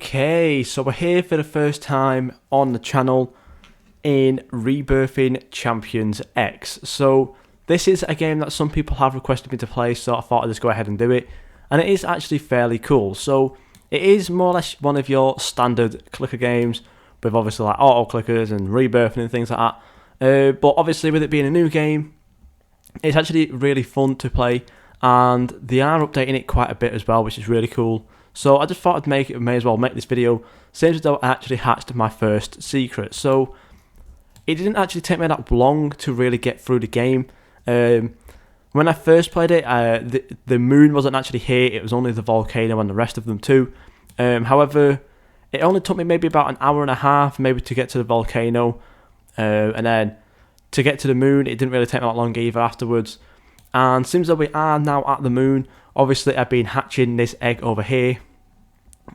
Okay, so we're here for the first time on the channel in Rebirthing Champions X. So this is a game that some people have requested me to play, so I thought I'd just go ahead and do it. And it is actually fairly cool. So it is more or less one of your standard clicker games with obviously like auto clickers and rebirthing and things like that. But obviously with it being a new game, it's actually really fun to play, and they are updating it quite a bit as well, which is really cool. So I just thought may as well make this video, seems as though I actually hatched my first secret. So it didn't actually take me that long to really get through the game. When I first played it, the moon wasn't actually here, it was only the volcano and the rest of them too. However, it only took me maybe about an hour and a half maybe to get to the volcano, and then to get to the moon it didn't really take me that long either afterwards. And seems that we are now at the moon. Obviously I've been hatching this egg over here,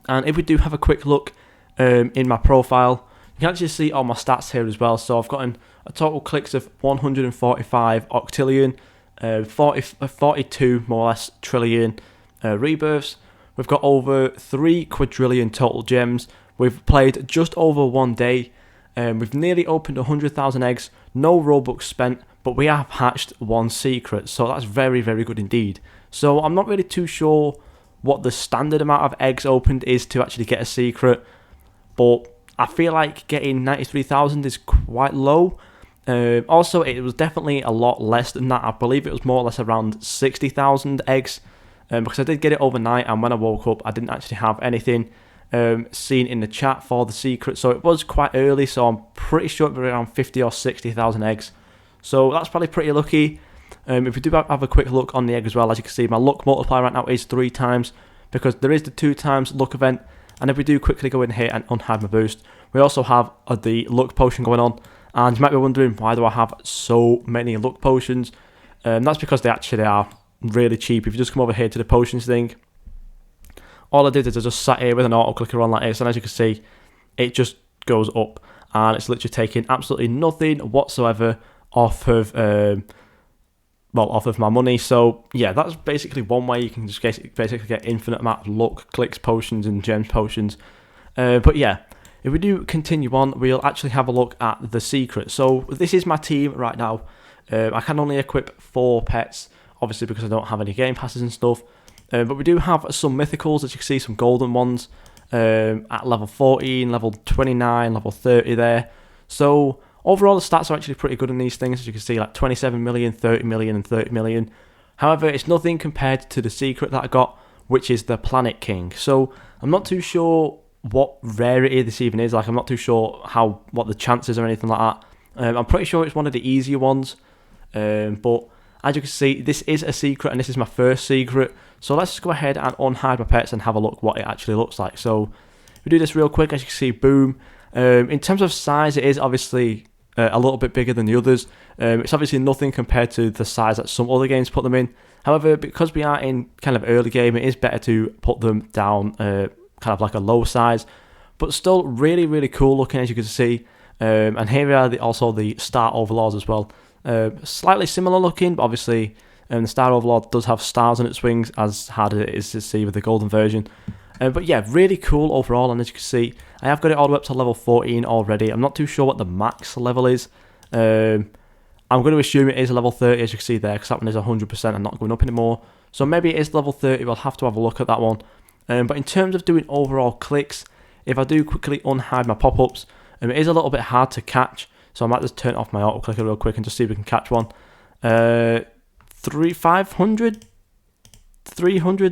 and if we do have a quick look in my profile, you can actually see all my stats here as well. So I've gotten a total clicks of 145 octillion, 42 more or less trillion rebirths. We've got over 3 quadrillion total gems. We've played just over 1 day. We've nearly opened 100,000 eggs, no Robux spent, but we have hatched 1 secret, so that's very, very good indeed. So I'm not really too sure what the standard amount of eggs opened is to actually get a secret, but I feel like getting 93,000 is quite low. Also, it was definitely a lot less than that. I believe it was more or less around 60,000 eggs, because I did get it overnight, and when I woke up I didn't actually have anything seen in the chat for the secret, so it was quite early, so I'm pretty sure it was around 50 or 60,000 eggs. So that's probably pretty lucky. If we do have a quick look on the egg as well, as you can see, my luck multiplier right now is 3 times, because there is the 2 times luck event. And if we do quickly go in here and unhide my boost, we also have the luck potion going on. And you might be wondering, why do I have so many luck potions? That's because they actually are really cheap. If you just come over here to the potions thing, all I did is I just sat here with an auto clicker on like this, and as you can see, it just goes up, and it's literally taking absolutely nothing whatsoever off of my money. So yeah, that's basically one way you can just basically get infinite amount of luck, clicks, potions and gems potions. But yeah, if we do continue on, we'll actually have a look at the secret. So this is my team right now. I can only equip 4 pets, obviously because I don't have any game passes and stuff. But we do have some mythicals, as you can see, some golden ones at level 14, level 29, level 30 there. So overall, the stats are actually pretty good on these things, as you can see, like 27 million, 30 million, and 30 million. However, it's nothing compared to the secret that I got, which is the Planet King. So I'm not too sure what rarity this even is. Like, I'm not too sure what the chances or anything like that. I'm pretty sure it's one of the easier ones. But as you can see, this is a secret, and this is my first secret. So let's just go ahead and unhide my pets and have a look what it actually looks like. So we do this real quick, as you can see, boom. In terms of size, it is obviously a little bit bigger than the others. It's obviously nothing compared to the size that some other games put them in. However, because we are in kind of early game, it is better to put them down kind of like a low size, but still really, really cool looking, as you can see. And here we are, also the Star Overlords as well. Slightly similar looking, but obviously the Star Overlord does have stars on its wings, as hard as it is to see with the golden version. But yeah, really cool overall, and as you can see, I have got it all the way up to level 14 already. I'm not too sure what the max level is. I'm going to assume it is level 30, as you can see there, because that one is 100% and not going up anymore. So maybe it is level 30, we'll have to have a look at that one. But in terms of doing overall clicks, if I do quickly unhide my pop-ups, it is a little bit hard to catch, so I might just turn off my auto clicker real quick and just see if we can catch one. 300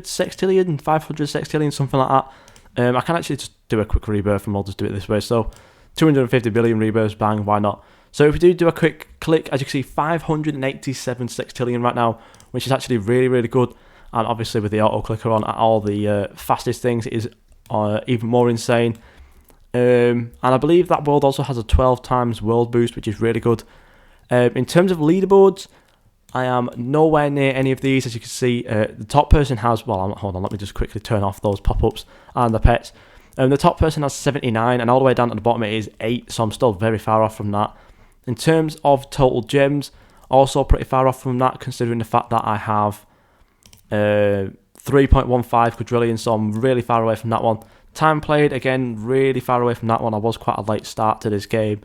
sextillion, 500 sextillion, something like that. I can actually just do a quick rebirth, and we'll just do it this way. So 250 billion rebirths, bang, why not? So if we do a quick click, as you can see, 587 sextillion right now, which is actually really, really good. And obviously with the auto clicker on at all the fastest things, it is even more insane. And I believe that world also has a 12 times world boost, which is really good. In terms of leaderboards, I am nowhere near any of these, as you can see. The top person has, well, hold on, let me just quickly turn off those pop-ups and the pets. The top person has 79, and all the way down at the bottom it is 8, so I'm still very far off from that. In terms of total gems, also pretty far off from that, considering the fact that I have 3.15 quadrillion, so I'm really far away from that one. Time played, again, really far away from that one. I was quite a late start to this game.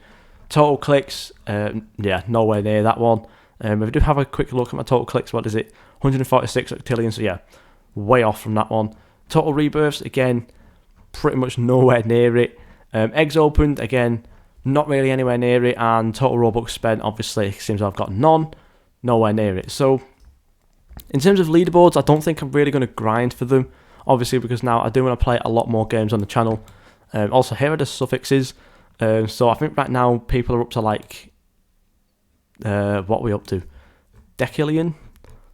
Total clicks, yeah, nowhere near that one. If I do have a quick look at my total clicks, what is it? 146 octillion, so yeah, way off from that one. Total rebirths, again, pretty much nowhere near it. Eggs opened, again, not really anywhere near it. And total Robux spent, obviously, seems I've got none, nowhere near it. So, in terms of leaderboards, I don't think I'm really going to grind for them. Obviously, because now I do want to play a lot more games on the channel. Also, here are the suffixes. So I think right now people are up to like, what are we up to? Decillion?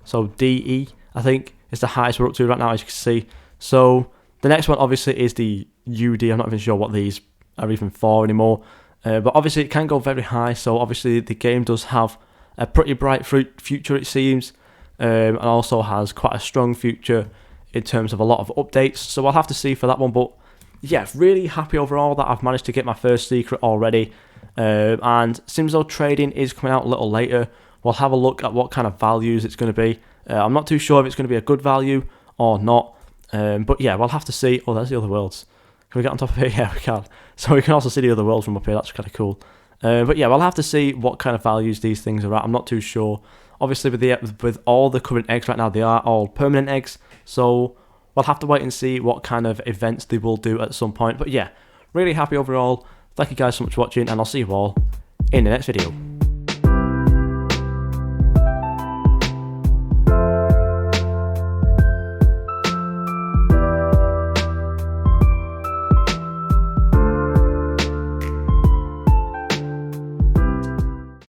So DE, I think, is the highest we're up to right now, as you can see. So the next one obviously is the UD. I'm not even sure what these are even for anymore. But obviously it can go very high. So obviously the game does have a pretty bright future, it seems. And also has quite a strong future in terms of a lot of updates. So I'll have to see for that one. But yeah, really happy overall that I've managed to get my first secret already. And seems though trading is coming out a little later. We'll have a look at what kind of values it's going to be. I'm not too sure if it's going to be a good value or not. But yeah, we'll have to see. Oh, there's the other worlds. Can we get on top of here? Yeah, we can. So we can also see the other worlds from up here. That's kind of cool. But yeah, we'll have to see what kind of values these things are at. I'm not too sure. Obviously, with all the current eggs right now, they are all permanent eggs. So we'll have to wait and see what kind of events they will do at some point. But yeah, really happy overall. Thank you guys so much for watching, and I'll see you all in the next video.